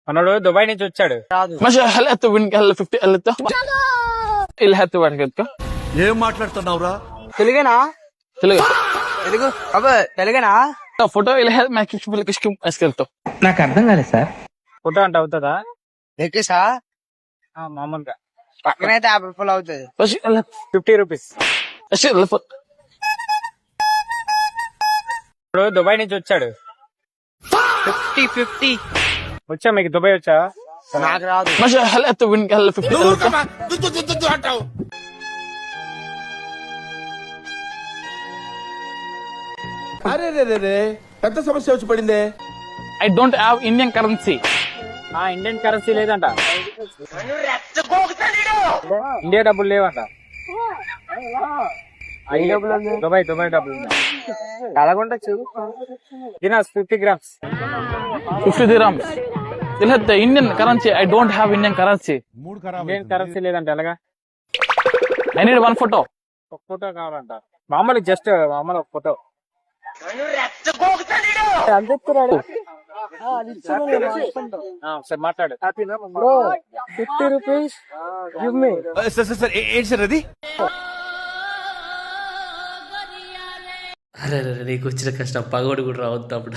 మనోడు దుబాయ్ నుంచి వచ్చాడు. ماشي هل هاتوا وين هل 50 هل اللي هاتوا بعد كده ఏం మాట్లాడుతున్నావురా? తెలుగేనా? తెలుగు తెలుగు అబ్బా తెలుగేనా? ఫోటో ఇలా మ్యాక్ కిష్కి తీసుకెళ్తావు. నాకు అర్థం కాలేదు సార్. ఫోటో అంటే అవుతుందా? ఎక్కేసా మామూలుగా పక్కనైతే 50 రూపాయలు అవుతుంది. ماشي يلا 50 రూపీస్. ماشي يلا ఇప్పుడు దుబాయ్ నుంచి వచ్చాడు. 50 వచ్చా మీకు దుబాయ్ వచ్చా? నాకు రాదు. ماشي هل هاتوا وين هل 50 అంటావు. అరే రే రే రే పెద్ద సమస్య వచ్చి పడిందే. I don't have Indian currency. Indian currency లేదంట. ఇండియా డబ్బులు లేవంట. దుబాయ్ డబ్బులు అలాగుండొచ్చు. దినాస్ 50 grams. 50 dirhams. ఇలా Indian currency. I don't have Indian currency. Indian currency లేదంట. ఎలాగా? I need one photo. ఒక ఫోటో కావాలంట. మామూలు జస్ట్ మామూలు ఒక ఫోటో. సరే మాట్లాడు. 50 rupees give me. Sir sir ఏంటి సార్ అది? అరే నీకు వచ్చిన కష్టం పగోడు కూడా రావద్దు అప్పుడు.